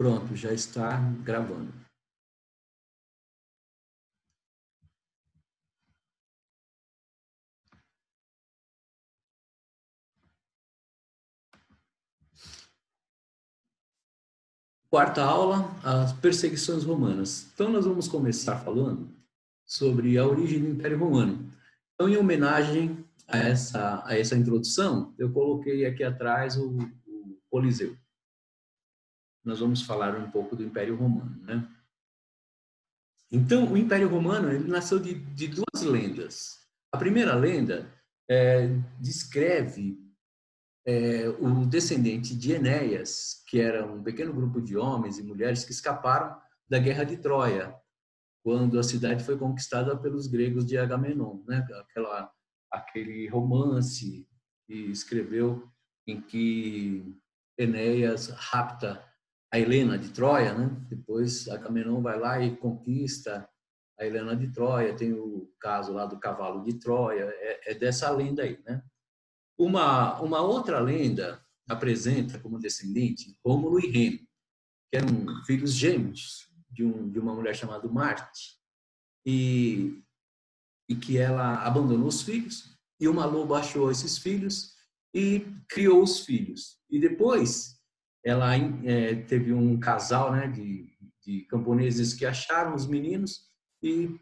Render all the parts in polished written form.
Pronto, já está gravando. Quarta aula, as perseguições romanas. Então, nós vamos começar falando sobre a origem do Império Romano. Então, em homenagem a essa introdução, eu coloquei aqui atrás o Coliseu. Nós vamos falar um pouco do Império Romano, né? Então, o Império Romano ele nasceu de duas lendas. A primeira lenda descreve o descendente de Enéas, que era um pequeno grupo de homens e mulheres que escaparam da Guerra de Troia, quando a cidade foi conquistada pelos gregos de Agamenon, né? Aquele romance que escreveu em que Enéas rapta a Helena de Troia, né? Depois Agamenon vai lá e conquista a Helena de Troia. Tem o caso lá do cavalo de Troia, é dessa lenda aí, né? Uma outra lenda apresenta como descendente Rômulo e Remo, que eram filhos gêmeos de uma mulher chamada Marte, e que ela abandonou os filhos, e uma loba achou esses filhos e criou os filhos. E depois ela teve um casal, né, de camponeses que acharam os meninos e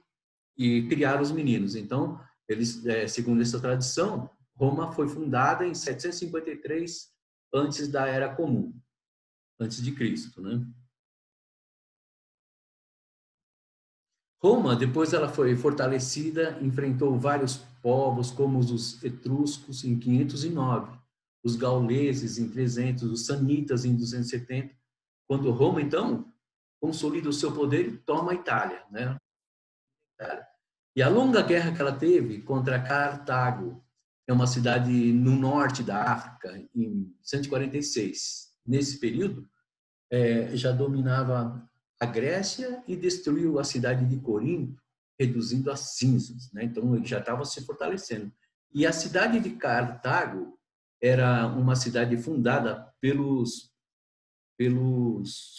criaram os meninos. Então, eles, segundo essa tradição, Roma foi fundada em 753 antes da Era Comum, antes de Cristo, né? Roma, depois ela foi fortalecida, enfrentou vários povos, como os etruscos em 509, os gauleses em 300, os sanitas em 270, quando Roma, então, consolida o seu poder e toma a Itália, né? E a longa guerra que ela teve contra Cartago, é uma cidade no norte da África, em 146. Nesse período, já dominava a Grécia e destruiu a cidade de Corinto, reduzindo as cinzas, né? Então, ele já estava se fortalecendo. E a cidade de Cartago era uma cidade fundada pelos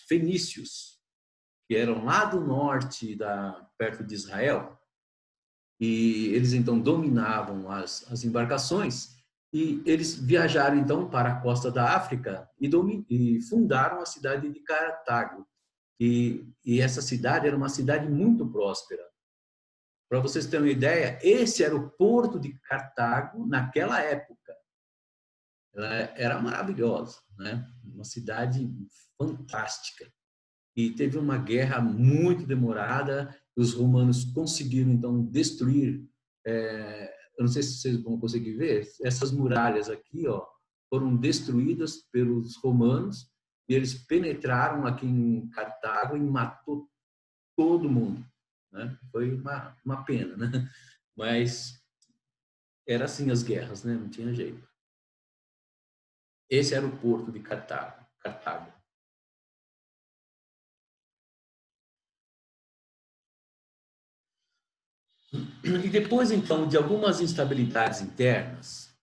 fenícios, que eram lá do norte, perto de Israel, e eles então dominavam as embarcações e eles viajaram então para a costa da África e fundaram a cidade de Cartago. E essa cidade era uma cidade muito próspera. Para vocês terem uma ideia, esse era o porto de Cartago naquela época. Ela era maravilhosa, né? Uma cidade fantástica. E teve uma guerra muito demorada. Os romanos conseguiram então destruir. Eu não sei se vocês vão conseguir ver. Essas muralhas aqui, ó, foram destruídas pelos romanos e eles penetraram aqui em Cartago e matou todo mundo, né? Foi uma pena, né? Mas era assim as guerras, né? Não tinha jeito. Esse era o porto de Cartago. E depois, então, de algumas instabilidades internas,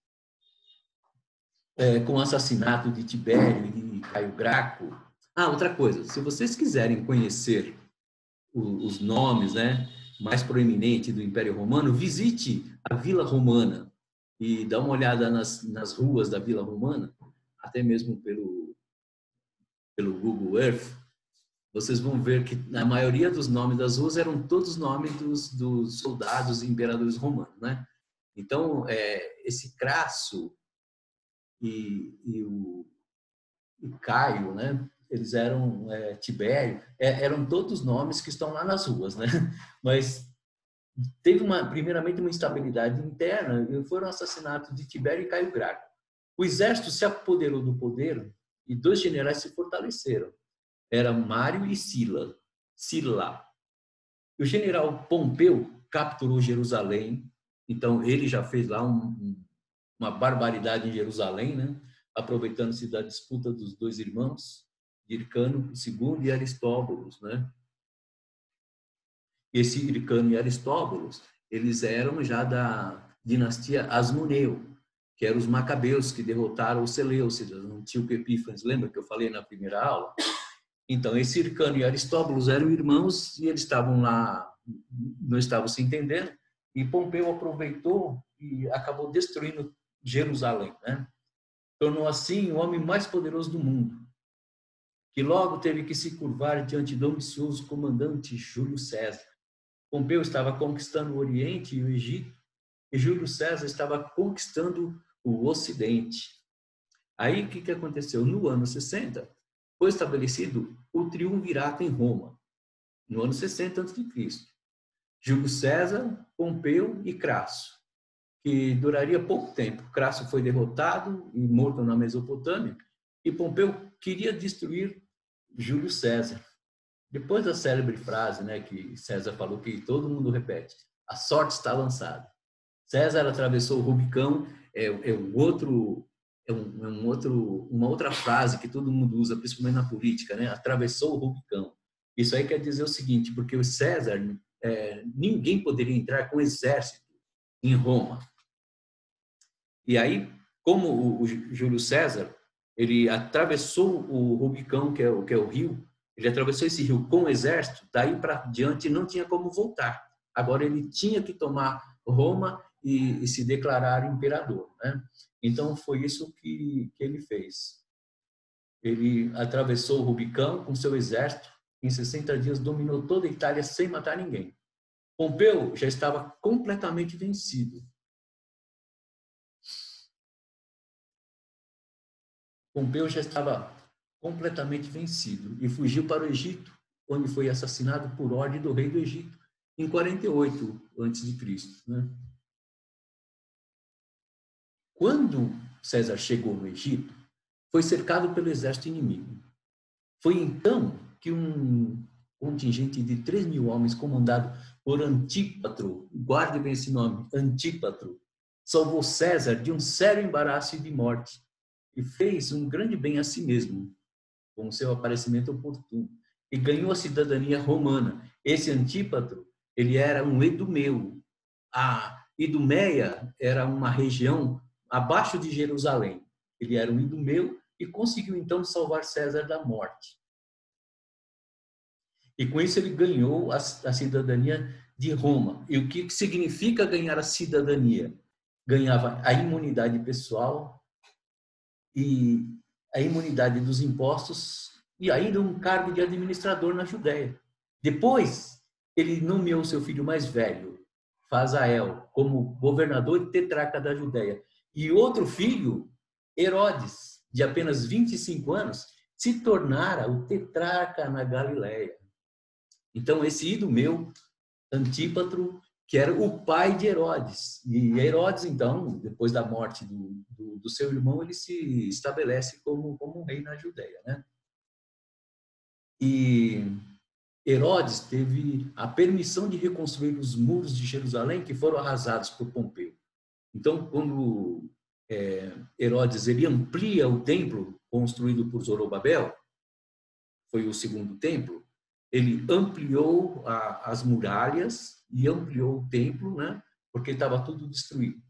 com o assassinato de Tibério e Caio Graco. Ah, outra coisa, se vocês quiserem conhecer os nomes, né, mais proeminentes do Império Romano, visite a Vila Romana e dá uma olhada nas ruas da Vila Romana, até mesmo pelo Google Earth. Vocês vão ver que a maioria dos nomes das ruas eram todos nomes dos soldados e imperadores romanos, né? Então, esse Crasso e o Caio, né? Eles eram Tibério, eram todos nomes que estão lá nas ruas, né? Mas teve primeiramente uma instabilidade interna e foram assassinatos de Tibério e Caio Graco. O exército se apoderou do poder e dois generais se fortaleceram. Eram Mário e Sila. O general Pompeu capturou Jerusalém, então ele já fez lá uma barbaridade em Jerusalém, né? Aproveitando-se da disputa dos dois irmãos, Hircano II e Aristóbulos, né? Esse Hircano e Aristóbulos, eles eram já da dinastia Asmoneu, que eram os macabeus que derrotaram os Seleucidas, Antíoco Epífanes. Lembra que eu falei na primeira aula? Então, esse Hircano e Aristóbulo eram irmãos e eles estavam lá, não estavam se entendendo, e Pompeu aproveitou e acabou destruindo Jerusalém, né? Tornou assim o homem mais poderoso do mundo, que logo teve que se curvar diante do ambicioso comandante Júlio César. Pompeu estava conquistando o Oriente e o Egito, e Júlio César estava conquistando o Ocidente. Aí, o que aconteceu? No ano 60, foi estabelecido o triunvirato em Roma, no ano 60 a.C. Júlio César, Pompeu e Crasso, que duraria pouco tempo. Crasso foi derrotado e morto na Mesopotâmia, e Pompeu queria destruir Júlio César. Depois da célebre frase, né, que César falou, que todo mundo repete: a sorte está lançada. César atravessou o Rubicão, uma outra frase que todo mundo usa, principalmente na política, né? Atravessou o Rubicão. Isso aí quer dizer o seguinte, porque o César, ninguém poderia entrar com exército em Roma. E aí, como o Júlio César, ele atravessou o Rubicão, que é o rio, ele atravessou esse rio com o exército, daí para diante não tinha como voltar. Agora ele tinha que tomar Roma e se declarar imperador, né? Então foi isso que ele fez. Ele atravessou o Rubicão com seu exército, em 60 dias dominou toda a Itália sem matar ninguém. Pompeu já estava completamente vencido. Pompeu já estava completamente vencido e fugiu para o Egito, onde foi assassinado por ordem do rei do Egito em 48 a.C., né? Quando César chegou no Egito, foi cercado pelo exército inimigo. Foi então que um contingente de 3.000 homens, comandado por Antípatro, guarde bem esse nome, Antípatro, salvou César de um sério embaraço e de morte, e fez um grande bem a si mesmo, com seu aparecimento oportuno, e ganhou a cidadania romana. Esse Antípatro, ele era um idumeu. A Idumeia era uma região abaixo de Jerusalém. Ele era um idumeu e conseguiu então salvar César da morte. E com isso ele ganhou a cidadania de Roma. E o que significa ganhar a cidadania? Ganhava a imunidade pessoal e a imunidade dos impostos e ainda um cargo de administrador na Judéia. Depois, ele nomeou seu filho mais velho, Fazael, como governador e tetrarca da Judéia. E outro filho, Herodes, de apenas 25 anos, se tornara o tetrarca na Galileia. Então, esse idumeu, Antípatro, que era o pai de Herodes. E Herodes, então, depois da morte do seu irmão, ele se estabelece como um rei na Judéia, né? E Herodes teve a permissão de reconstruir os muros de Jerusalém que foram arrasados por Pompeu. Então, quando Herodes ele amplia o templo construído por Zorobabel, foi o segundo templo, ele ampliou as muralhas e ampliou o templo, né? Porque estava tudo destruído.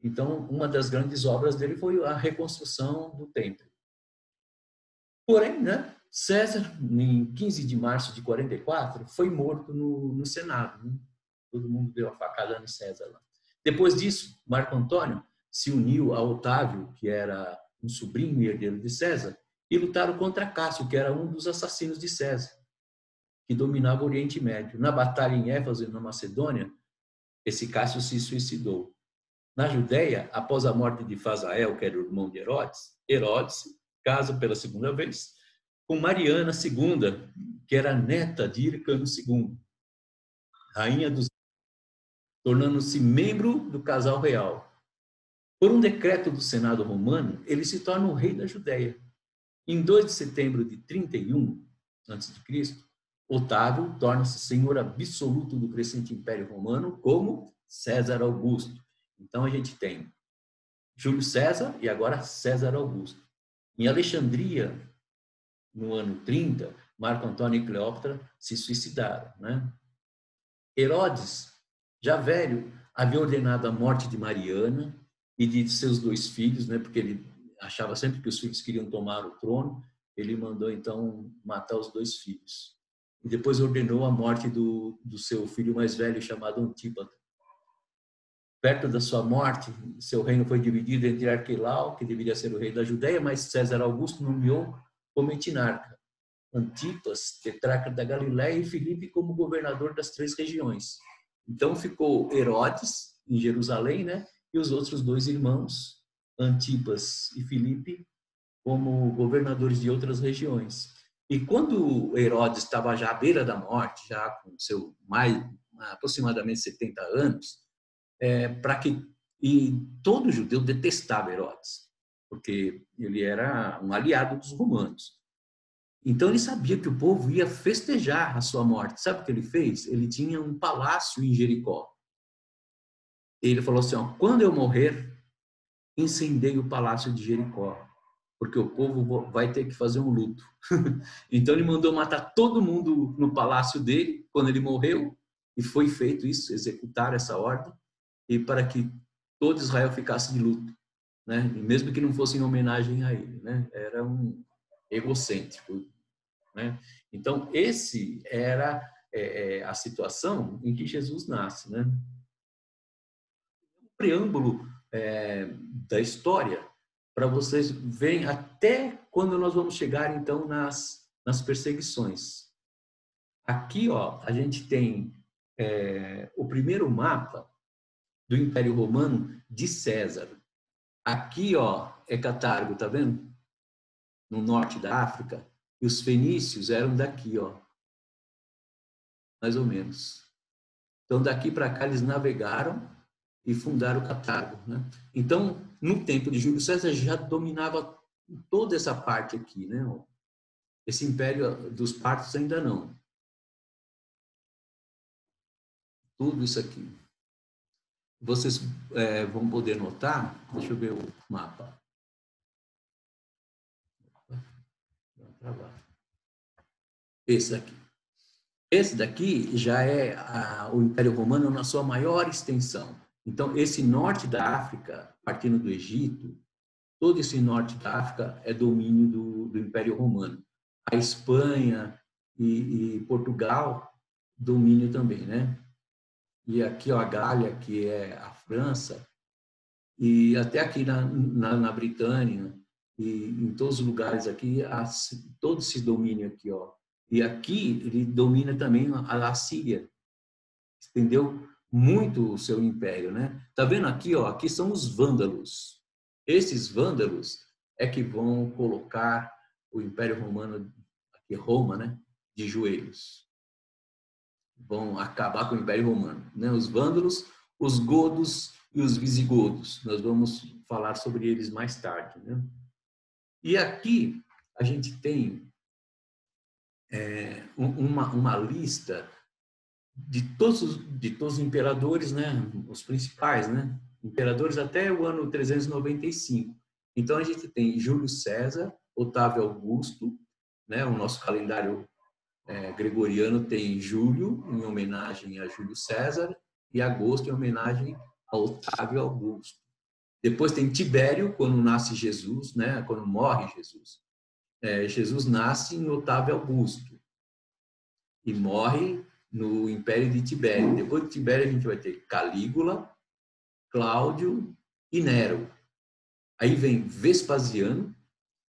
Então, uma das grandes obras dele foi a reconstrução do templo. Porém, né, César, em 15 de março de 44, foi morto no Senado. Né? Todo mundo deu a facada no César lá. Depois disso, Marco Antônio se uniu a Otávio, que era um sobrinho e herdeiro de César, e lutaram contra Cássio, que era um dos assassinos de César, que dominava o Oriente Médio. Na batalha em Éfeso, na Macedônia, esse Cássio se suicidou. Na Judéia, após a morte de Fazael, que era o irmão de Herodes, Herodes casa pela segunda vez com Mariana II, que era neta de Hircano II, rainha dos, tornando-se membro do casal real. Por um decreto do Senado romano, ele se torna o rei da Judéia. Em 2 de setembro de 31 a.C., Otávio torna-se senhor absoluto do crescente Império Romano como César Augusto. Então a gente tem Júlio César e agora César Augusto. Em Alexandria, no ano 30, Marco Antônio e Cleópatra se suicidaram, né? Herodes, já velho, havia ordenado a morte de Mariana e de seus 2 filhos, né? Porque ele achava sempre que os filhos queriam tomar o trono. ele mandou então matar os 2 filhos. E depois ordenou a morte do seu filho mais velho, chamado Antípatro. Perto da sua morte, seu reino foi dividido entre Arquelau, que deveria ser o rei da Judéia, mas César Augusto nomeou como etinarca Antipas, tetrarca da Galiléia, e Filipe como governador das 3 regiões. Então ficou Herodes em Jerusalém, né? E os outros 2 irmãos, Antipas e Filipe, como governadores de outras regiões. E quando Herodes estava já à beira da morte, já com seu aproximadamente 70 anos, e todo judeu detestava Herodes, porque ele era um aliado dos romanos. Então ele sabia que o povo ia festejar a sua morte. Sabe o que ele fez? Ele tinha um palácio em Jericó. Ele falou assim, ó, quando eu morrer, incendeie o palácio de Jericó, porque o povo vai ter que fazer um luto. Então ele mandou matar todo mundo no palácio dele quando ele morreu, e foi feito isso, executar essa ordem, e para que todo Israel ficasse de luto, né? E mesmo que não fosse em homenagem a ele, né? Era um egocêntrico, né? Então esse era a situação em que Jesus nasce, né? O preâmbulo da história para vocês verem até quando nós vamos chegar então nas perseguições. Aqui, ó, a gente tem o primeiro mapa do Império Romano de César. Aqui, ó, é Catargo, tá vendo? No norte da África. E os fenícios eram daqui, ó. Mais ou menos. Então, daqui para cá, eles navegaram e fundaram Catargo, né? Então, no tempo de Júlio César, já dominava toda essa parte aqui, né? Esse Império dos Partos ainda não. Tudo isso aqui. Vocês vão poder notar, deixa eu ver o mapa. Esse aqui. Esse daqui já é o Império Romano na sua maior extensão. Então, esse norte da África, partindo do Egito, todo esse norte da África é domínio do Império Romano. A Espanha e Portugal, domínio também, né? E aqui, ó, a Gália, que é a França, e até aqui na Britânia, e em todos os lugares aqui, todo esse domínio aqui, ó. E aqui ele domina também a Síria, estendeu muito o seu império, né? Tá vendo aqui, ó? Aqui são os vândalos. Esses vândalos é que vão colocar o Império Romano, aqui Roma, né? De joelhos. Vão acabar com o Império Romano, né? Os vândalos, os godos e os visigodos. Nós vamos falar sobre eles mais tarde, né? E aqui a gente tem uma lista de todos os imperadores, né? Os principais, né? Imperadores até o ano 395. Então a gente tem Júlio César, Otávio Augusto, né? O nosso calendário gregoriano tem Júlio em homenagem a Júlio César e Agosto em homenagem a Otávio Augusto. Depois tem Tibério, quando nasce Jesus, né? Quando morre Jesus. Jesus nasce em Otávio Augusto e morre no Império de Tibério. Depois de Tibério a gente vai ter Calígula, Cláudio e Nero. Aí vem Vespasiano.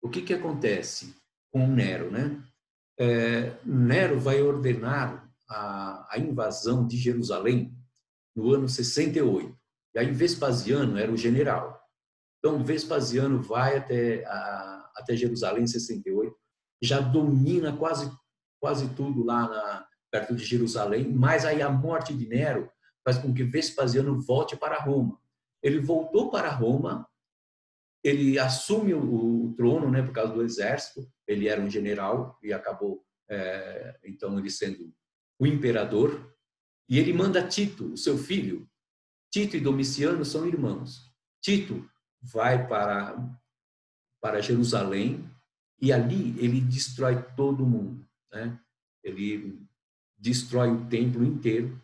O que acontece com Nero, né? Nero vai ordenar a invasão de Jerusalém no ano 68. E aí Vespasiano era o general. Então Vespasiano vai até Jerusalém em 68, já domina quase tudo lá perto de Jerusalém, mas aí a morte de Nero faz com que Vespasiano volte para Roma. Ele voltou para Roma, ele assume o trono, né, por causa do exército, ele era um general e acabou, então, ele sendo o imperador, e ele manda Tito, o seu filho. Tito e Domiciano são irmãos. Tito vai para Jerusalém e ali ele destrói todo mundo, né? Ele destrói o templo inteiro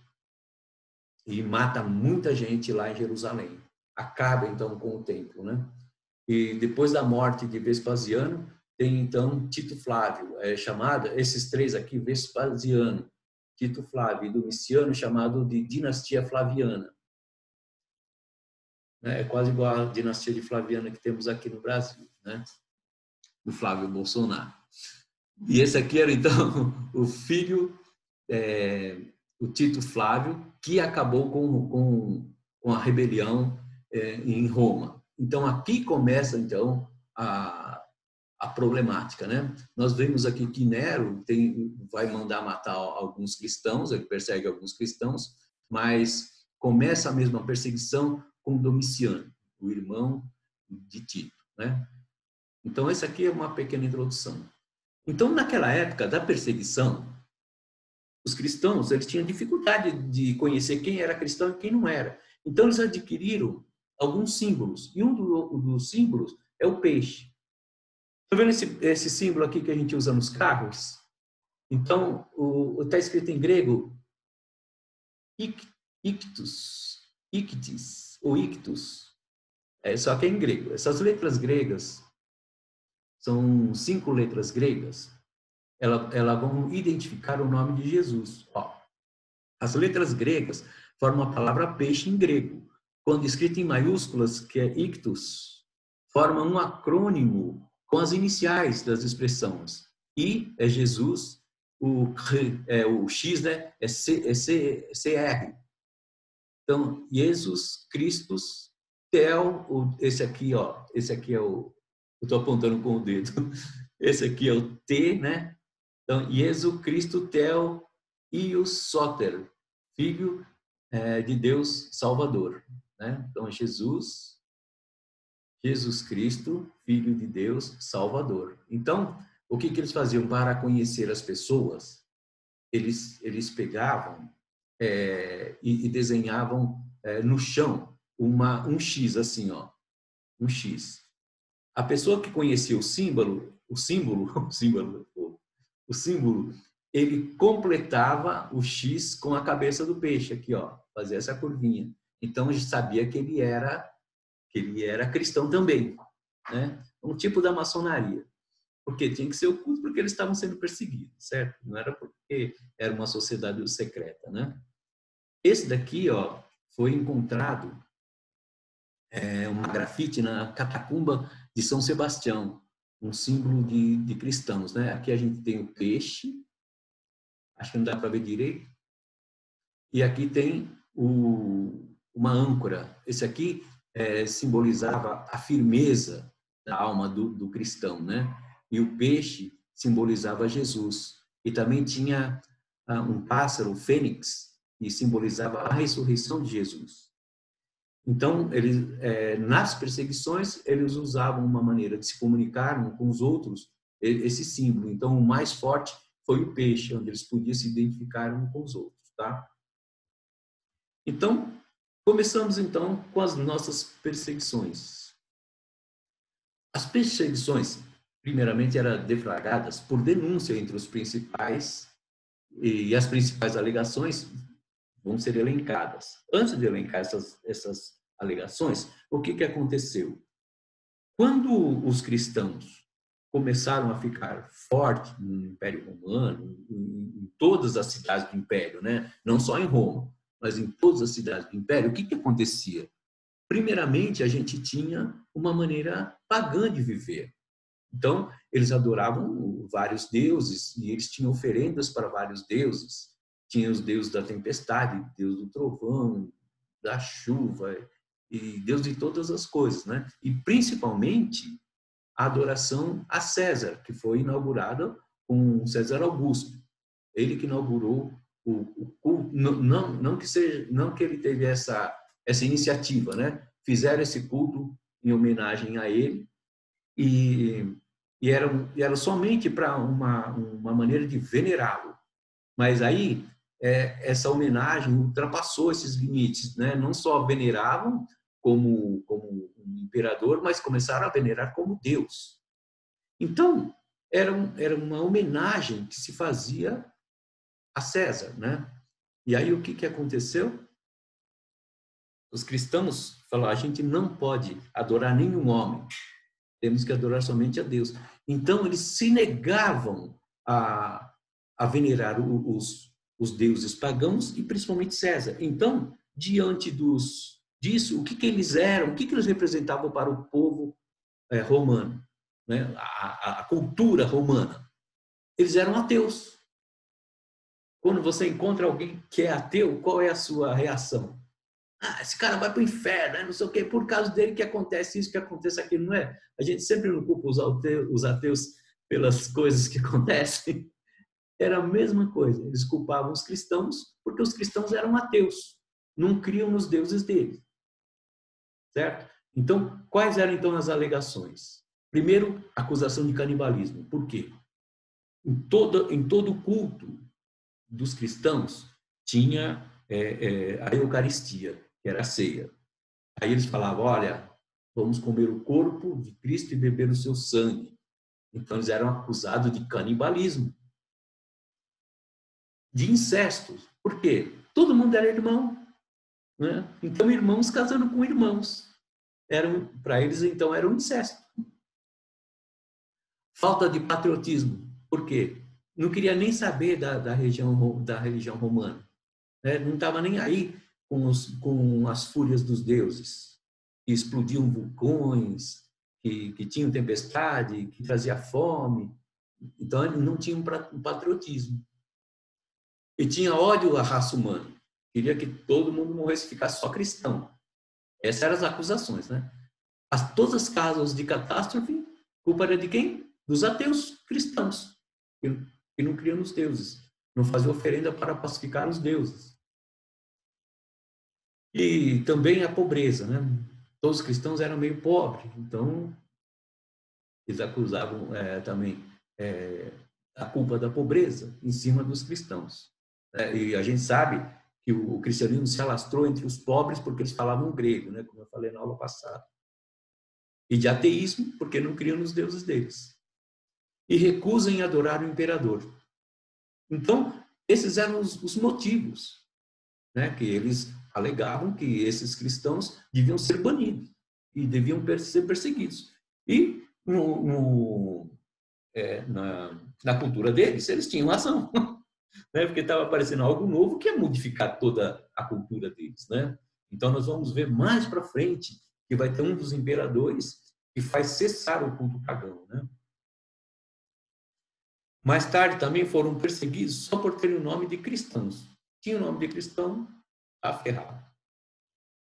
e mata muita gente lá em Jerusalém. Acaba então com o templo, né? E depois da morte de Vespasiano, tem então Tito Flávio, chamado, esses três aqui, Vespasiano, Tito Flávio e Domiciano, chamado de dinastia flaviana. É quase igual à dinastia de Flaviana que temos aqui no Brasil, né? Do Flávio Bolsonaro. E esse aqui era, então, o filho, o Tito Flávio, que acabou com a rebelião em Roma. Então, aqui começa, então, a problemática, né? Nós vemos aqui que Nero vai mandar matar alguns cristãos, ele persegue alguns cristãos, mas começa a mesma perseguição com Domiciano, o irmão de Tito, né? Então, essa aqui é uma pequena introdução. Então, naquela época da perseguição, os cristãos eles tinham dificuldade de conhecer quem era cristão e quem não era. Então, eles adquiriram alguns símbolos. E um dos símbolos é o peixe. Está vendo esse símbolo aqui que a gente usa nos carros? Então, está escrito em grego ictus, ou ictus. Só que é em grego. Essas letras gregas são 5 letras gregas. Elas vão identificar o nome de Jesus. Ó, as letras gregas formam a palavra peixe em grego. Quando escrito em maiúsculas, que é ictus, forma um acrônimo com as iniciais das expressões. I é Jesus, o X, né, é CR. Então, Jesus Christus, Tel, esse aqui, ó, esse aqui é eu estou apontando com o dedo, esse aqui é o T, né? Então, Jesus Cristo Tel Ius Soter, Filho de Deus Salvador, né? Então, Jesus Cristo, Filho de Deus Salvador. Então, o que eles faziam para conhecer as pessoas? Eles pegavam e desenhavam no chão um X, assim, ó, um X. A pessoa que conhecia o símbolo, ele completava o X com a cabeça do peixe aqui, ó, fazia essa curvinha. Então a gente sabia que ele era cristão também, né? Um tipo da maçonaria. Porque tinha que ser oculto porque eles estavam sendo perseguidos, certo? Não era porque era uma sociedade secreta, né? Esse daqui, ó, foi encontrado uma grafite na catacumba de São Sebastião, um símbolo de cristãos, né? Aqui a gente tem o peixe, acho que não dá para ver direito, e aqui tem uma âncora. Esse aqui simbolizava a firmeza da alma do cristão, né? E o peixe simbolizava Jesus. E também tinha um pássaro, o fênix, que simbolizava a ressurreição de Jesus. Então, nas perseguições, eles usavam uma maneira de se comunicar com os outros, esse símbolo. Então, o mais forte foi o peixe, onde eles podiam se identificar uns com os outros, tá? Então, começamos então com as nossas perseguições. As perseguições, primeiramente, eram deflagradas por denúncia entre os principais, e as principais alegações vão ser elencadas. Antes de elencar essas alegações, o que aconteceu? Quando os cristãos começaram a ficar fortes no Império Romano, em todas as cidades do Império, né? Não só em Roma, mas em todas as cidades do Império, o que acontecia? Primeiramente, a gente tinha uma maneira pagã de viver. Então, eles adoravam vários deuses e eles tinham oferendas para vários deuses. Tinha os deuses da tempestade, Deus do trovão, da chuva, e Deus de todas as coisas, né? E principalmente a adoração a César, que foi inaugurada com César Augusto. Ele que inaugurou o culto, não que ele teve essa iniciativa, né? Fizeram esse culto em homenagem a ele e era somente para uma maneira de venerá-lo. Mas aí essa homenagem ultrapassou esses limites, né? Não só veneravam como um imperador, mas começaram a venerar como Deus. Então, era uma homenagem que se fazia a César, né? E aí o que aconteceu? Os cristãos falaram, a gente não pode adorar nenhum homem. temos que adorar somente a Deus. Então, eles se negavam a venerar os deuses pagãos e principalmente César. Então, diante disso, o que eles eram, o que eles representavam para o povo romano, né? A cultura romana? Eles eram ateus. Quando você encontra alguém que é ateu, qual é a sua reação? Ah, esse cara vai para o inferno, não sei o quê, por causa dele que acontece isso, que acontece aquilo, não é? A gente sempre não culpa os ateus pelas coisas que acontecem. Era a mesma coisa. Eles culpavam os cristãos porque os cristãos eram ateus, não criam nos deuses deles, certo? Então, quais eram então as alegações? Primeiro, acusação de canibalismo. Por quê? Em todo culto dos cristãos tinha a Eucaristia, que era a ceia. Aí eles falavam, olha, vamos comer o corpo de Cristo e beber o seu sangue. Então eles eram acusados de canibalismo, de incesto. Por quê? Todo mundo era irmão, né? Então irmãos casando com irmãos. Para eles, então, era um incesto. Falta de patriotismo. Por quê? Não queria nem saber da religião romana. Né? Não estava nem aí com as fúrias dos deuses, que explodiam vulcões, que tinham tempestade, que trazia fome. Então, eles não tinham um patriotismo. E tinha ódio à raça humana. Queria que todo mundo morresse e ficasse só cristão. Essas eram as acusações, né? Todas as causas de catástrofe, culpa era de quem? Dos ateus cristãos, que não criam os deuses, não faziam oferenda para pacificar os deuses. E também a pobreza, né? Todos os cristãos eram meio pobres, então eles acusavam também a culpa da pobreza em cima dos cristãos. E a gente sabe que o cristianismo se alastrou entre os pobres porque eles falavam grego, né? Como eu falei na aula passada. E de ateísmo, porque não criam nos deuses deles. E recusam em adorar o imperador. Então, esses eram os motivos, né? Que eles alegavam que esses cristãos deviam ser banidos e deviam ser perseguidos. E na cultura deles, eles tinham razão, né? Porque estava aparecendo algo novo que ia modificar toda a cultura deles, né? Então, nós vamos ver mais para frente que vai ter um dos imperadores que faz cessar o culto pagão, né? Mais tarde também foram perseguidos só por terem o nome de cristãos. Tinha o nome de cristão, tá ferrado,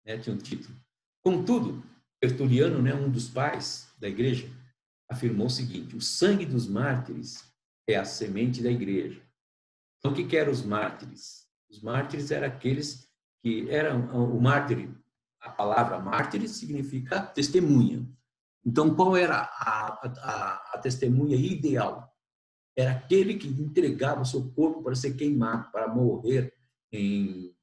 né? Tinha um título. Contudo, Tertuliano, né, um dos pais da igreja, afirmou o seguinte: o sangue dos mártires é a semente da igreja. Então, o que eram os mártires? Os mártires eram aqueles que eram o mártir. A palavra mártir significa testemunha. Então, qual era a testemunha ideal? Era aquele que entregava o seu corpo para ser queimado, para morrer em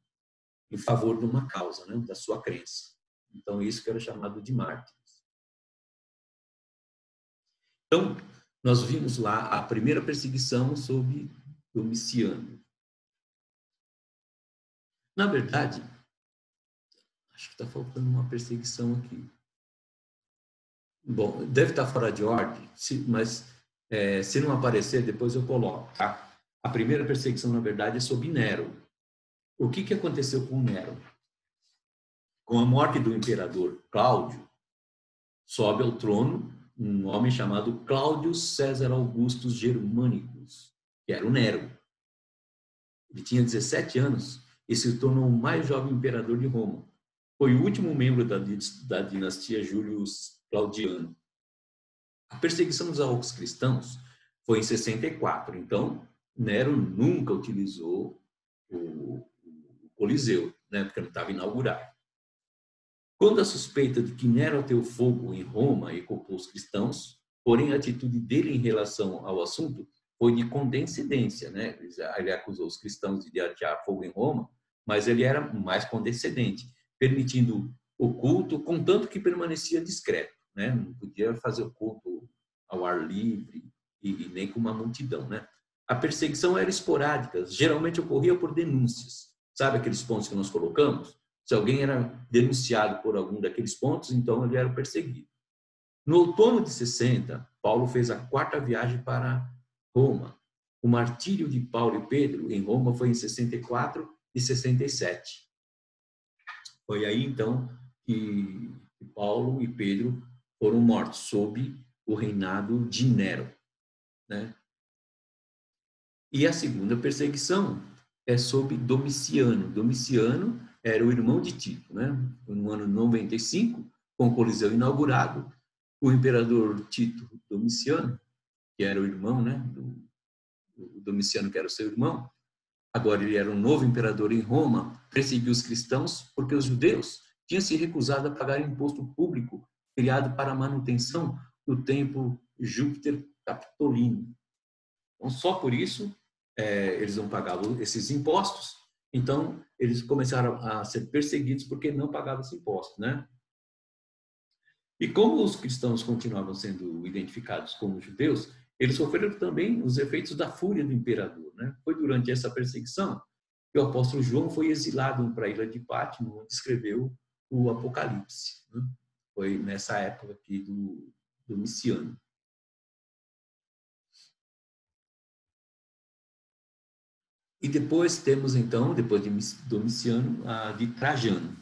favor de uma causa, né, da sua crença. Então, isso que era chamado de mártires. Então, nós vimos lá a primeira perseguição sob Domiciano. Na verdade, acho que está faltando uma perseguição aqui. Bom, deve estar fora de ordem, mas se não aparecer, depois eu coloco, tá? A primeira perseguição, na verdade, é sobre Nero. O que aconteceu com Nero? Com a morte do imperador Cláudio, sobe ao trono um homem chamado Cláudio César Augustus Germânicos, que era o Nero. Ele tinha 17 anos e se tornou o mais jovem imperador de Roma. Foi o último membro da dinastia Julius Claudiano. A perseguição aos cristãos foi em 64. Então, Nero nunca utilizou o Coliseu, né, porque não estava inaugurado. Quando a suspeita de que Nero ateu fogo em Roma e culpou os cristãos, porém a atitude dele em relação ao assunto foi de condescendência, né? Ele acusou os cristãos de atear fogo em Roma, mas ele era mais condescendente, permitindo o culto, contanto que permanecia discreto, né? Não podia fazer o culto ao ar livre e nem com uma multidão, né? A perseguição era esporádica, geralmente ocorria por denúncias. Sabe aqueles pontos que nós colocamos? Se alguém era denunciado por algum daqueles pontos, então ele era perseguido. No outono de 60, Paulo fez a 4ª viagem para Roma. O martírio de Paulo e Pedro em Roma foi em 64 e 67. Foi aí, então, que Paulo e Pedro foram mortos, sob o reinado de Nero, né? E a segunda perseguição é sob Domiciano. Domiciano era o irmão de Tito, né? No ano 95, com o Coliseu inaugurado, o imperador Tito Domiciano, que era o irmão, né, do Domiciano, que era o seu irmão, agora ele era um novo imperador em Roma, perseguiu os cristãos porque os judeus tinham se recusado a pagar imposto público criado para a manutenção do templo Júpiter Capitolino. Então, só por isso, eles não pagavam esses impostos, então eles começaram a ser perseguidos porque não pagavam esse imposto, né? E como os cristãos continuavam sendo identificados como judeus, eles sofreram também os efeitos da fúria do imperador, né? Foi durante essa perseguição que o apóstolo João foi exilado para a ilha de Pátimo, onde escreveu o Apocalipse, né? Foi nessa época aqui do Domiciano. E depois temos, então, depois de Domiciano, a de Trajano.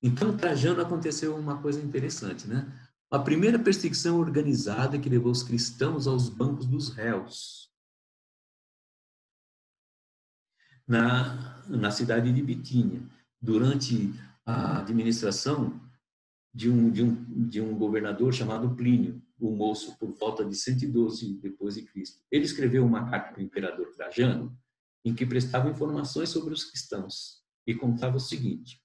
Então, Trajano aconteceu uma coisa interessante, né? A primeira perseguição organizada que levou os cristãos aos bancos dos réus, na cidade de Bitínia, durante a administração de um governador chamado Plínio, o moço, por volta de 112 depois de Cristo. Ele escreveu uma carta para o imperador Trajano, em que prestava informações sobre os cristãos e contava o seguinte: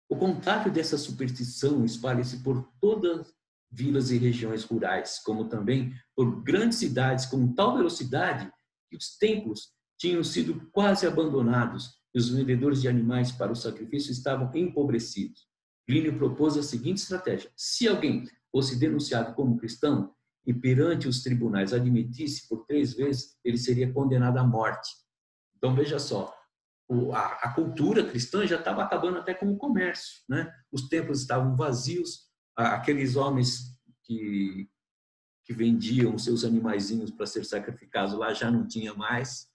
o contágio dessa superstição espalha-se por todas vilas e regiões rurais, como também por grandes cidades com tal velocidade que os templos tinham sido quase abandonados e os vendedores de animais para o sacrifício estavam empobrecidos. Plínio propôs a seguinte estratégia: se alguém fosse denunciado como cristão e perante os tribunais admitisse por 3 vezes, ele seria condenado à morte. Então, veja só, a cultura cristã já estava acabando até com o comércio, né? Os templos estavam vazios, aqueles homens que vendiam os seus animaizinhos para ser sacrificados lá já não tinha mais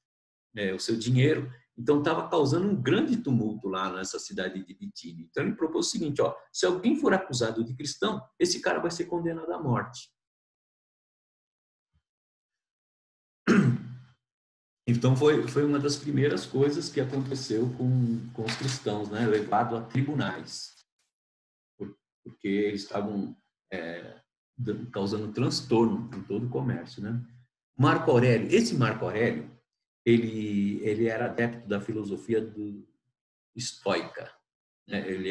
o seu dinheiro, então estava causando um grande tumulto lá nessa cidade de Bitínia. Então ele propôs o seguinte: ó, se alguém for acusado de cristão, esse cara vai ser condenado à morte. Então foi uma das primeiras coisas que aconteceu com os cristãos, né? Levado a tribunais, porque eles estavam causando transtorno em todo o comércio, né? Marco Aurélio, esse Marco Aurélio, ele era adepto da filosofia estoica, né? Ele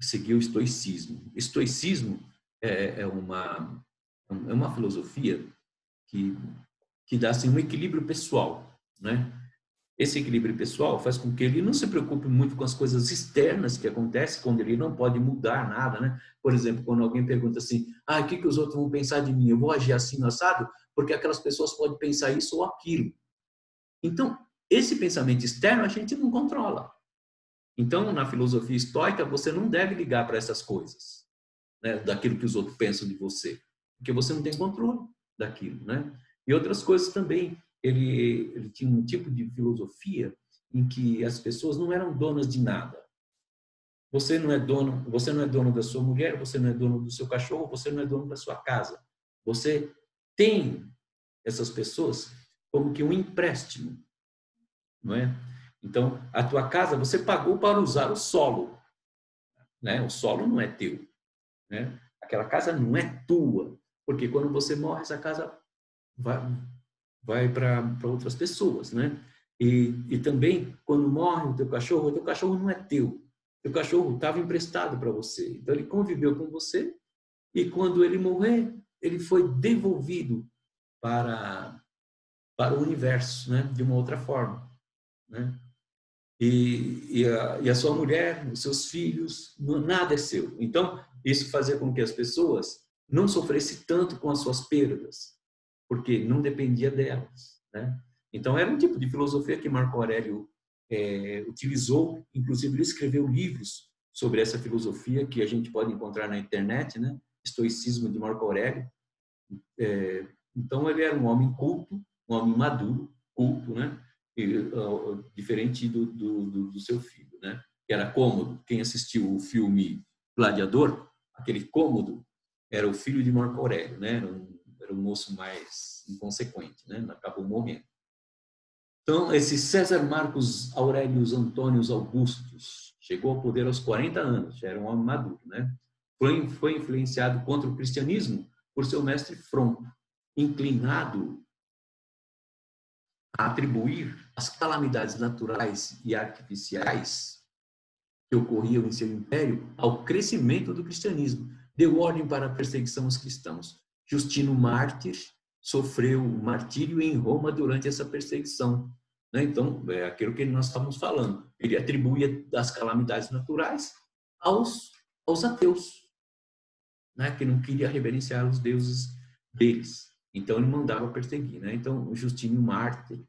seguia o estoicismo. Estoicismo é uma filosofia que dá assim, um equilíbrio pessoal, né? Esse equilíbrio pessoal faz com que ele não se preocupe muito com as coisas externas que acontecem, quando ele não pode mudar nada, né? Por exemplo, quando alguém pergunta assim: o que os outros vão pensar de mim? Eu vou agir assim no assado? Porque aquelas pessoas podem pensar isso ou aquilo. Então, esse pensamento externo a gente não controla. Então, na filosofia estoica, você não deve ligar para essas coisas, né? Daquilo que os outros pensam de você, porque você não tem controle daquilo, né? E outras coisas também. Ele tinha um tipo de filosofia em que as pessoas não eram donas de nada. Você não é dono da sua mulher, você não é dono do seu cachorro, você não é dono da sua casa. Você tem essas pessoas como que um empréstimo, não é? Então, a tua casa você pagou para usar o solo, né? O solo não é teu, né? Aquela casa não é tua, porque quando você morre, essa casa vai para outras pessoas, né? E também, quando morre o teu cachorro não é teu. O teu cachorro estava emprestado para você. Então, ele conviveu com você e, quando ele morrer, ele foi devolvido para o universo, né? De uma outra forma, né? E a sua mulher, os seus filhos, nada é seu. Então, isso fazia com que as pessoas não sofressem tanto com as suas perdas, porque não dependia delas, né? Então, era um tipo de filosofia que Marco Aurélio utilizou. Inclusive, ele escreveu livros sobre essa filosofia que a gente pode encontrar na internet, né? estoicismo de Marco Aurélio. Então, ele era um homem culto, um homem maduro, culto, né? Diferente do seu filho, né? Que era Cômodo. Quem assistiu o filme Gladiador, aquele Cômodo era o filho de Marco Aurélio, né? Era um moço mais inconsequente, né? Acabou morrendo. Então, esse César Marcos Aurelius Antônios Augustus chegou ao poder aos 40 anos, já era um homem maduro, né? Foi influenciado contra o cristianismo por seu mestre Front, inclinado a atribuir as calamidades naturais e artificiais que ocorriam em seu império ao crescimento do cristianismo. Deu ordem para a perseguição aos cristãos. Justino Mártir sofreu martírio em Roma durante essa perseguição. Então, é aquilo que nós estávamos falando. Ele atribuía as calamidades naturais aos ateus, né? Que não queria reverenciar os deuses deles. Então, ele mandava perseguir. Né? Então, o Justino Mártir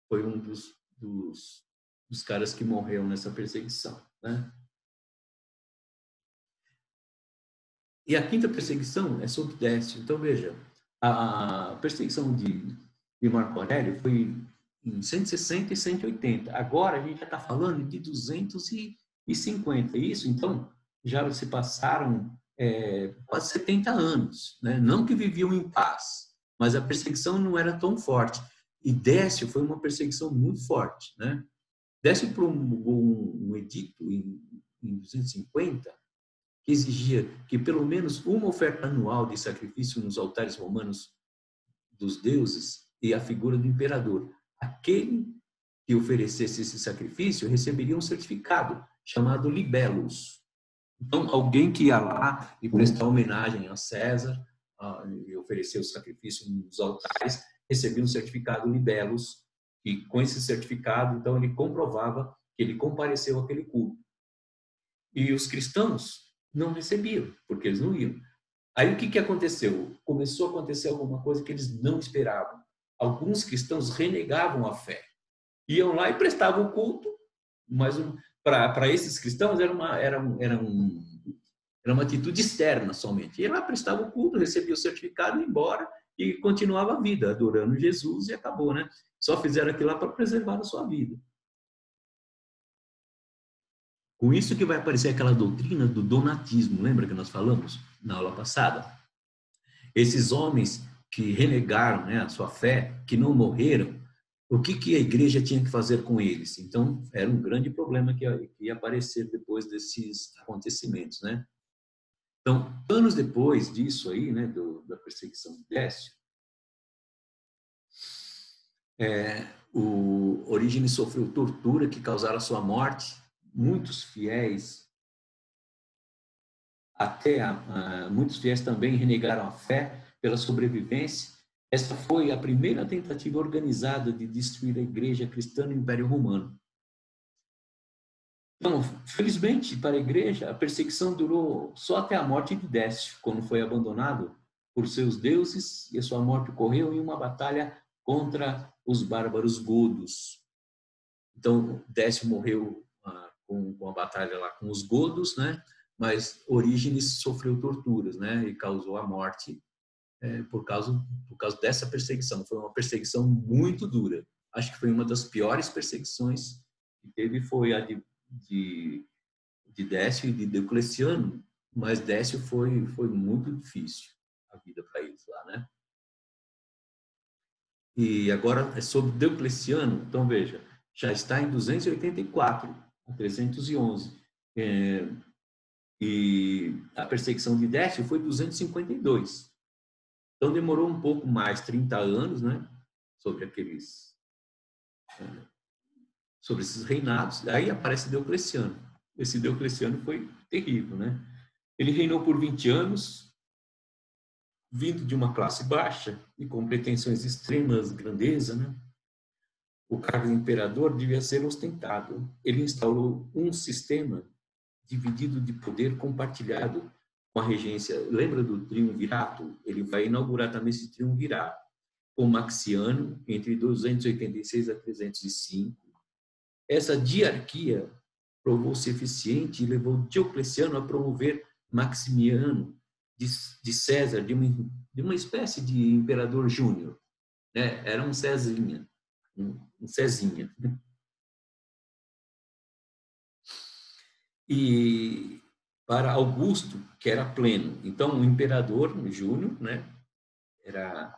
foi um dos caras que morreu nessa perseguição. Né? E a quinta perseguição é sobre Décio. Então, veja, a perseguição de Marco Aurélio foi em 160 e 180. Agora, a gente já está falando de 250. Isso, então, já se passaram quase 70 anos. Né? Não que viviam em paz, mas a perseguição não era tão forte. E Décio foi uma perseguição muito forte. Né? Décio promulgou um edito em 250 que exigia que pelo menos uma oferta anual de sacrifício nos altares romanos dos deuses e a figura do imperador. Aquele que oferecesse esse sacrifício receberia um certificado chamado libellus. Então, alguém que ia lá e prestar homenagem a César e oferecer o sacrifício nos altares, recebia um certificado libellus, e com esse certificado, então, ele comprovava que ele compareceu àquele culto. E os cristãos não recebiam, porque eles não iam. Aí o que aconteceu? Começou a acontecer alguma coisa que eles não esperavam. Alguns cristãos renegavam a fé. Iam lá e prestavam o culto, mas para esses cristãos era uma atitude externa somente. Ia lá, prestava o culto, recebia o certificado, ia embora e continuava a vida, adorando Jesus e acabou, né? Só fizeram aquilo lá para preservar a sua vida. Com isso que vai aparecer aquela doutrina do donatismo, lembra que nós falamos na aula passada? Esses homens que renegaram, né, a sua fé, que não morreram, o que a igreja tinha que fazer com eles? Então, era um grande problema que ia aparecer depois desses acontecimentos, né? Então, anos depois disso aí, né, da perseguição de Décio, o Orígenes sofreu tortura que causaram a sua morte. Muitos fiéis muitos fiéis também renegaram a fé pela sobrevivência. Essa foi a primeira tentativa organizada de destruir a igreja cristã no Império Romano. Então, felizmente para a igreja, a perseguição durou só até a morte de Décio, quando foi abandonado por seus deuses, e a sua morte ocorreu em uma batalha contra os bárbaros godos. Então, Décio morreu com a batalha lá com os godos, né? Mas Orígenes sofreu torturas, né? E causou a morte por causa dessa perseguição. Foi uma perseguição muito dura. Acho que foi uma das piores perseguições que teve, foi a de Décio e de Diocleciano, mas Décio foi muito difícil a vida para eles lá, né? E agora é sobre Diocleciano. Então, veja, já está em 284 a 311. E a perseguição de Décio foi 252. Então, demorou um pouco mais, 30 anos, né? Sobre esses reinados. Aí aparece Diocleciano. Esse Diocleciano foi terrível, né? Ele reinou por 20 anos, vindo de uma classe baixa e com pretensões extremas, grandeza, né? O cargo de imperador devia ser ostentado. Ele instaurou um sistema dividido de poder compartilhado com a regência. Lembra do triunvirato? Ele vai inaugurar também esse triunvirato com Maxiano entre 286 a 305. Essa diarquia provou-se eficiente e levou Diocleciano a promover Maximiano de César, de uma espécie de imperador júnior, né? Era um Cezinha, um Cezinha. E para Augusto, que era pleno. Então, o imperador júnior, né, era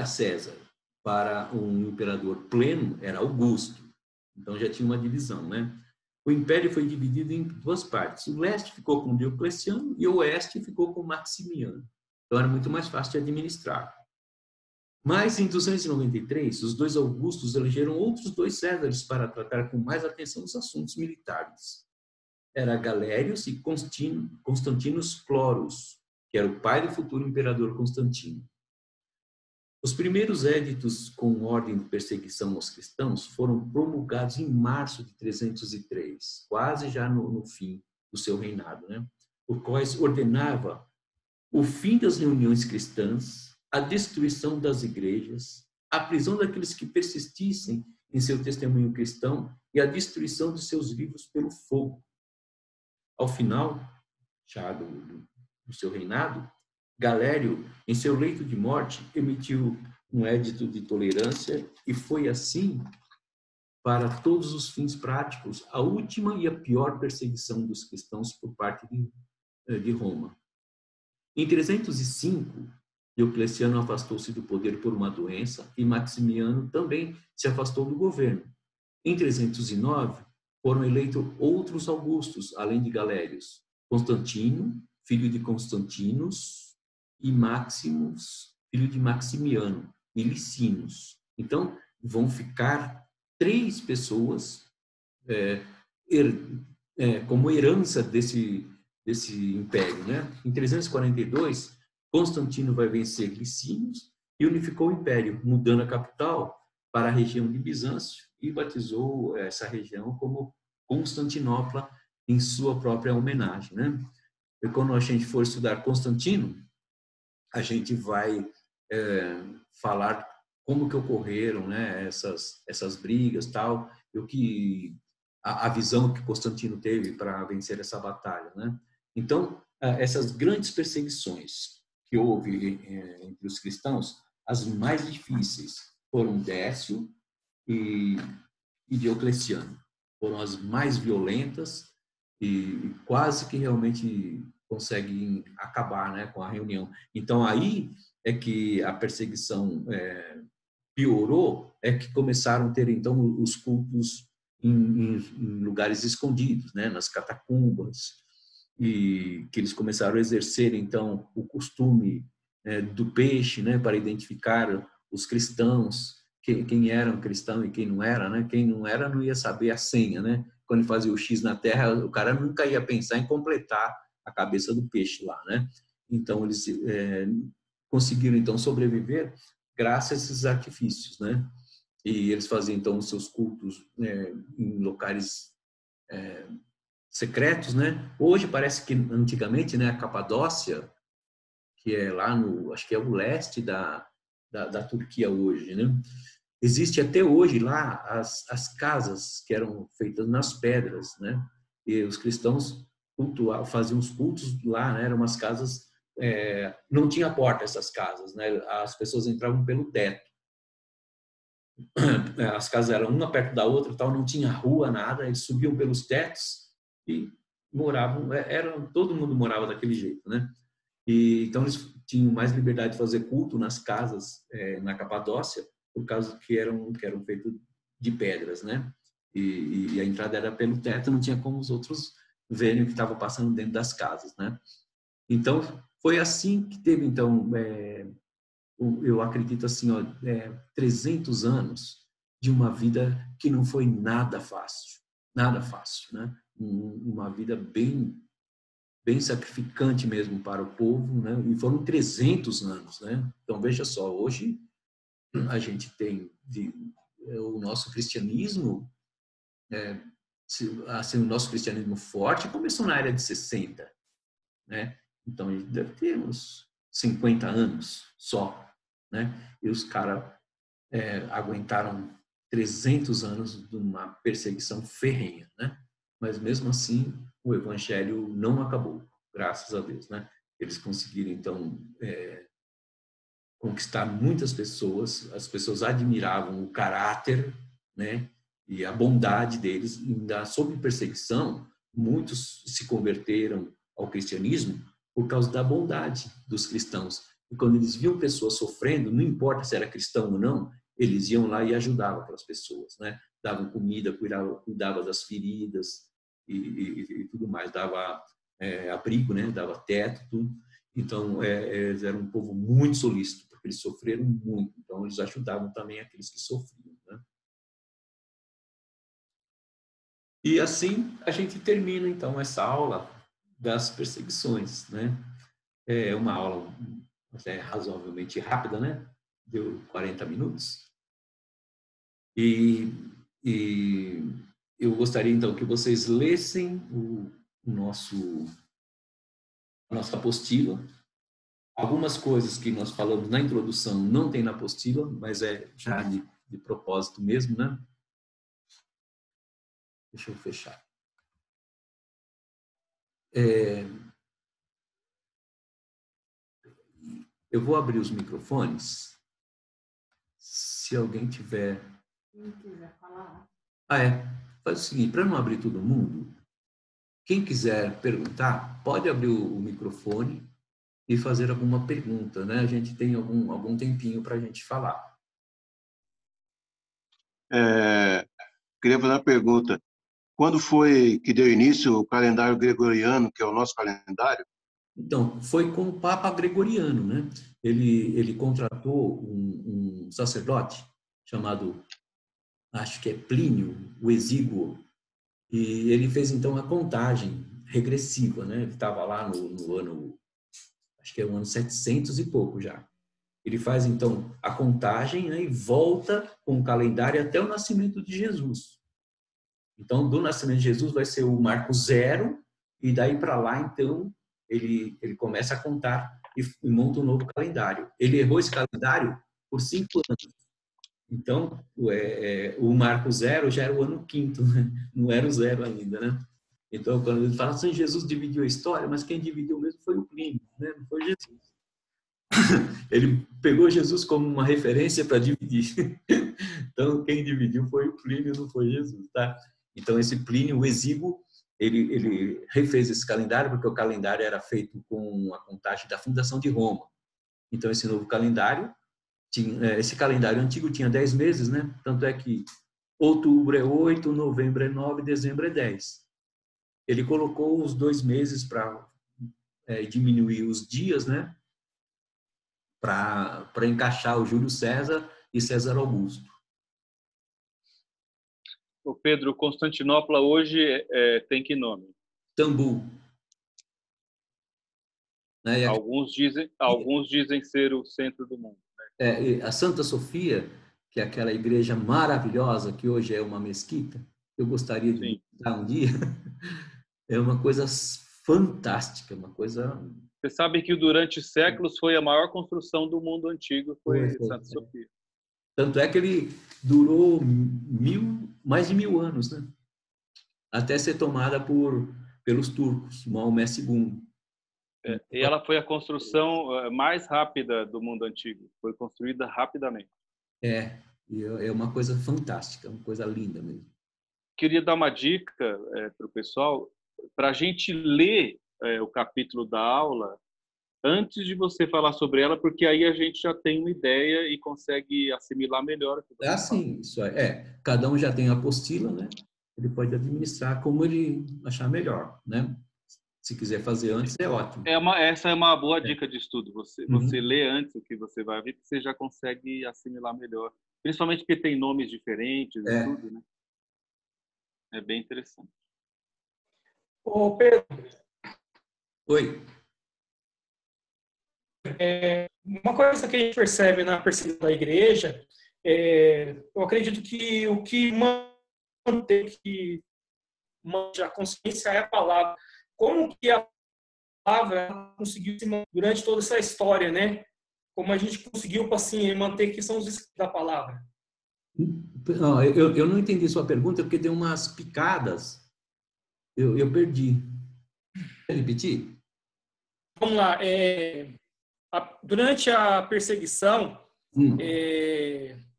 César. Para um imperador pleno, era Augusto. Então, já tinha uma divisão, né? O império foi dividido em duas partes. O leste ficou com Diocleciano e o oeste ficou com Maximiano. Então, era muito mais fácil de administrar. Mas, em 293, os dois Augustos elegeram outros dois Césares para tratar com mais atenção os assuntos militares. Era Galérios e Constantinos Cloros, que era o pai do futuro imperador Constantino. Os primeiros éditos com ordem de perseguição aos cristãos foram promulgados em março de 303, quase já no fim do seu reinado, né? O quais ordenava o fim das reuniões cristãs, a destruição das igrejas, a prisão daqueles que persistissem em seu testemunho cristão e a destruição de seus livros pelo fogo. Ao final, já do seu reinado, Galério, em seu leito de morte, emitiu um édito de tolerância e foi assim, para todos os fins práticos, a última e a pior perseguição dos cristãos por parte de Roma. Em 305, Diocleciano afastou-se do poder por uma doença e Maximiano também se afastou do governo. Em 309, foram eleitos outros Augustos, além de Galérios: Constantino, filho de Constantinos, e Maximus, filho de Maximiano, e Licinos. Então, vão ficar 3 pessoas como herança desse império, né? Em 342, Constantino vai vencer Licinos e unificou o império, mudando a capital para a região de Bizâncio e batizou essa região como Constantinopla em sua própria homenagem, né? E quando a gente for estudar Constantino, a gente vai falar como que ocorreram, né, essas brigas, tal, e o que a visão que Constantino teve para vencer essa batalha, né? Então, essas grandes perseguições que houve entre os cristãos, as mais difíceis foram Décio e Diocleciano. Foram as mais violentas e quase que realmente conseguem acabar, né, com a reunião. Então, aí é que a perseguição piorou, é que começaram a ter, então, os cultos em lugares escondidos, né, nas catacumbas, e que eles começaram a exercer, então, o costume do peixe, né, para identificar os cristãos, quem era um cristão e quem não era, né? Quem não era não ia saber a senha, né? Quando ele fazia o X na terra, o cara nunca ia pensar em completar a cabeça do peixe lá, né? Então, eles conseguiram, então, sobreviver graças a esses artifícios, né? E eles faziam, então, os seus cultos em locais secretos, né? Hoje parece que, antigamente, né, a Capadócia, que é lá no, acho que é o leste da Turquia hoje, né? Existe até hoje lá as casas que eram feitas nas pedras, né? E os cristãos faziam os cultos lá, né? Eram umas casas, não tinha porta essas casas, né? As pessoas entravam pelo teto. As casas eram uma perto da outra, tal, não tinha rua, nada. Eles subiam pelos tetos e moravam. Todo mundo morava daquele jeito, né? E então eles tinham mais liberdade de fazer culto nas casas na Capadócia, por causa que eram feitos de pedras, né? E a entrada era pelo teto, não tinha como os outros verem o que estava passando dentro das casas, né? Então foi assim que teve, então, eu acredito assim, 300 anos de uma vida que não foi nada fácil, né? Uma vida bem sacrificante mesmo para o povo, né? E foram 300 anos, né? Então, veja só, hoje a gente tem o nosso cristianismo, assim, o nosso cristianismo forte começou na era de 60, né? Então, a gente deve ter uns 50 anos só, né? E os caras aguentaram 300 anos de uma perseguição ferrenha, né? Mas, mesmo assim, o evangelho não acabou. graças a Deus, né? Eles conseguiram, então, conquistar muitas pessoas, as pessoas admiravam o caráter, né? E a bondade deles, ainda sob perseguição, muitos se converteram ao cristianismo por causa da bondade dos cristãos. E quando eles viam pessoas sofrendo, não importa se era cristão ou não, eles iam lá e ajudavam aquelas pessoas, né? Davam comida, cuidavam das feridas e tudo mais, dava abrigo, né? Dava teto, tudo. Então, eles eram um povo muito solícito, porque eles sofreram muito. Então, eles ajudavam também aqueles que sofriam, né? E assim a gente termina, então, essa aula das perseguições, né? É uma aula razoavelmente rápida, né? Deu 40 minutos. E eu gostaria, então, que vocês lessem a nossa apostila. Algumas coisas que nós falamos na introdução não tem na apostila, mas é já de propósito mesmo, né? Deixa eu fechar. Eu vou abrir os microfones. Se alguém tiver... Quem quiser falar. Faz o seguinte, para não abrir todo mundo, quem quiser perguntar, pode abrir o microfone e fazer alguma pergunta, né? A gente tem algum tempinho para a gente falar. Queria fazer uma pergunta. Quando foi que deu início o calendário gregoriano, que é o nosso calendário? Então, foi com o Papa Gregoriano, né? Ele contratou um sacerdote chamado, acho que é Plínio, o Exíguo, e ele fez, então, a contagem regressiva, né? Ele estava lá no ano, acho que é o ano 700 e pouco já. Ele faz, então, a contagem, né? E volta com o calendário até o nascimento de Jesus. Então, do nascimento de Jesus vai ser o marco zero, e daí para lá, então, ele começa a contar e monta um novo calendário. Ele errou esse calendário por 5 anos. Então, o marco zero já era o ano quinto, né? Não era o zero ainda, né? Então, quando ele fala assim, Jesus dividiu a história, mas quem dividiu mesmo foi o Plínio, né? Não foi Jesus. Ele pegou Jesus como uma referência para dividir. Então, quem dividiu foi o Plínio, não foi Jesus, tá? Então, esse Plínio, o Exíguo, ele refez esse calendário, porque o calendário era feito com a contagem da fundação de Roma. Então, esse novo calendário, esse calendário antigo tinha 10 meses, né? Tanto é que outubro é 8, novembro é 9, dezembro é 10. Ele colocou os 2 meses para diminuir os dias, né? Para encaixar o Júlio César e César Augusto. O Pedro, Constantinopla hoje tem que nome? Istambul. Né? Alguns dizem ser o centro do mundo. Né? A Santa Sofia, que é aquela igreja maravilhosa que hoje é uma mesquita, eu gostaria de visitar um dia. É uma coisa fantástica, uma coisa... Você sabe que durante séculos foi a maior construção do mundo antigo, foi Santa Sofia. Tanto é que ele durou mais de 1000 anos, né? Até ser tomada pelos turcos, Maomé II. E ela foi a construção mais rápida do mundo antigo. Foi construída rapidamente. É uma coisa fantástica, uma coisa linda mesmo. Queria dar uma dica para o pessoal, para a gente ler o capítulo da aula antes de você falar sobre ela, porque aí a gente já tem uma ideia e consegue assimilar melhor. Sim, isso é. Cada um já tem a apostila, né? Ele pode administrar como ele achar melhor, né? Se quiser fazer antes, é ótimo. Essa é uma boa dica de estudo. Você lê antes o que você vai ver, que você já consegue assimilar melhor. Principalmente porque tem nomes diferentes e tudo, né? É bem interessante. Ô, Pedro. Oi. Uma coisa que a gente percebe na perseguição da igreja, eu acredito que o que mantém a consciência é a palavra. Como que a palavra conseguiu se manter durante toda essa história, né? Como a gente conseguiu assim, manter que são os escritos da palavra? Eu não entendi sua pergunta porque deu umas picadas. Eu perdi. Quer repetir? vamos lá. Durante a perseguição,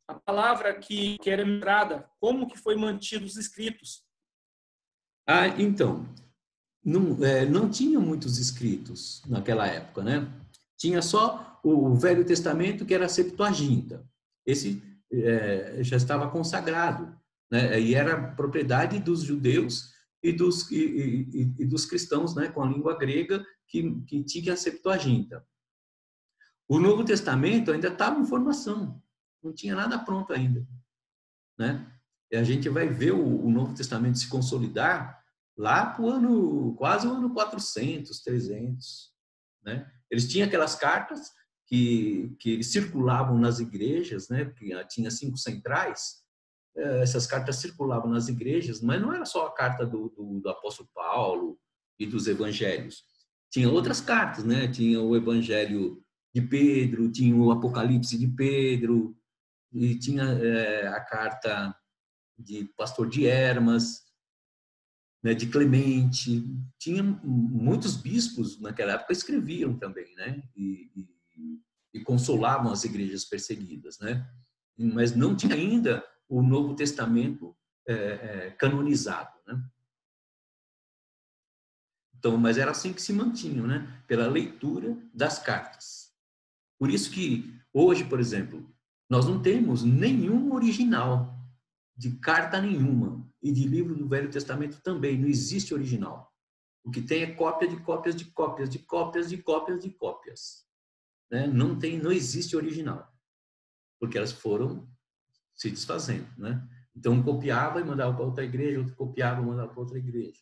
a palavra que era lembrada, como que foi mantido os escritos? Então, não tinha muitos escritos naquela época, né? Tinha só o Velho Testamento, que era a Septuaginta. Esse já estava consagrado, né? E era propriedade dos judeus e dos cristãos, né? Com a língua grega, que tinha a Septuaginta. O Novo Testamento ainda estava em formação, não tinha nada pronto ainda, né? E a gente vai ver o Novo Testamento se consolidar lá para quase o ano 400, 300, né? Eles tinham aquelas cartas que circulavam nas igrejas, né? Porque tinha 5 centrais. Essas cartas circulavam nas igrejas, mas não era só a carta do apóstolo Paulo e dos evangelhos. Tinha outras cartas, né? Tinha o Evangelho de Pedro, tinha o Apocalipse de Pedro, e tinha a carta de Pastor de Hermas, né, de Clemente. Tinha muitos bispos naquela época escreviam também, né? E consolavam as igrejas perseguidas, né? Mas não tinha ainda o Novo Testamento canonizado, né? Então, mas era assim que se mantinham, né? Pela leitura das cartas. Por isso que hoje, por exemplo, nós não temos nenhum original de carta nenhuma e de livro do Velho Testamento também, não existe original. O que tem é cópia de cópias de cópias de cópias de cópias de cópias, né? Não existe original, porque elas foram se desfazendo, né? Então um copiava e mandava para outra igreja, outro copiava e mandava para outra igreja.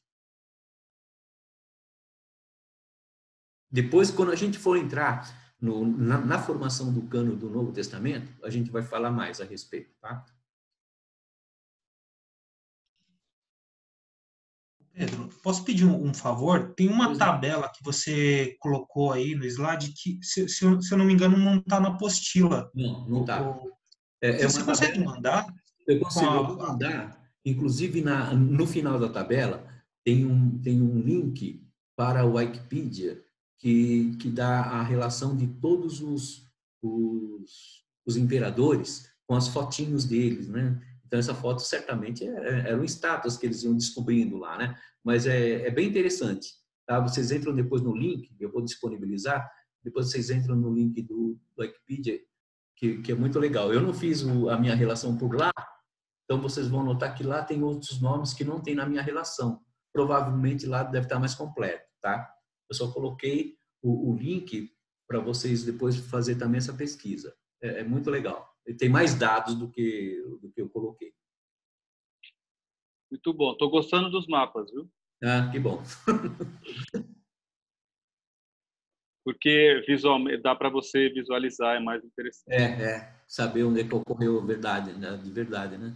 Depois, quando a gente for entrar na formação do cânon do Novo Testamento, a gente vai falar mais a respeito, tá? Pedro, posso pedir um favor? Tem uma tabela que você colocou aí no slide que, se eu não me engano, não está na apostila. Não está. Você consegue mandar? Eu consigo, eu vou mandar. Inclusive, no final da tabela, tem um link para o Wikipedia que dá a relação de todos os imperadores com as fotinhos deles, né? Então, essa foto certamente era um status que eles iam descobrindo lá, né? Mas é bem interessante, tá? Vocês entram depois no link, eu vou disponibilizar, depois vocês entram no link do Wikipedia, que é muito legal. Eu não fiz a minha relação por lá, então vocês vão notar que lá tem outros nomes que não tem na minha relação. Provavelmente lá deve estar mais completo, tá? Eu só coloquei o link para vocês depois fazer também essa pesquisa. É muito legal. Tem mais dados do que eu coloquei. Muito bom. Estou gostando dos mapas, viu? Ah, que bom. Porque visualmente dá para você visualizar, é mais interessante. Saber onde é que ocorreu verdade, né? De verdade, né?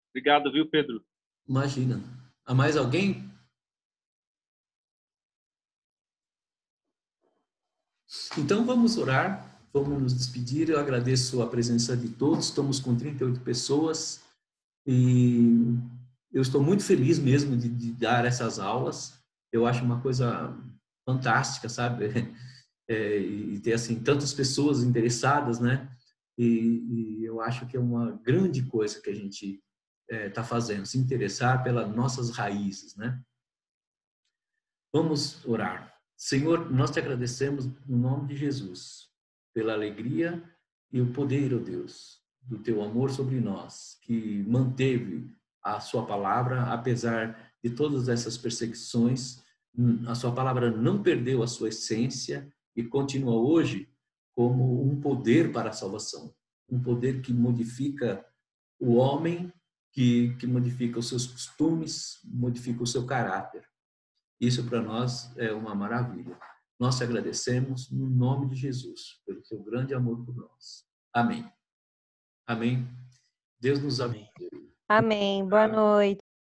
Obrigado, viu, Pedro? Imagina. Há mais alguém? Então vamos orar, vamos nos despedir. Eu agradeço a presença de todos. Estamos com 38 pessoas e eu estou muito feliz mesmo de dar essas aulas. Eu acho uma coisa fantástica, sabe? E ter assim tantas pessoas interessadas, né? E eu acho que é uma grande coisa que a gente está fazendo, se interessar pelas nossas raízes, né? Vamos orar. Senhor, nós te agradecemos no nome de Jesus pela alegria e o poder, ó Deus, do teu amor sobre nós, que manteve a sua palavra apesar de todas essas perseguições. A sua palavra não perdeu a sua essência e continua hoje como um poder para a salvação, um poder que modifica o homem, que modifica os seus costumes, modifica o seu caráter. Isso para nós é uma maravilha. Nós te agradecemos no nome de Jesus, pelo teu grande amor por nós. Amém. Amém. Deus nos abençoe. Amém. Boa noite.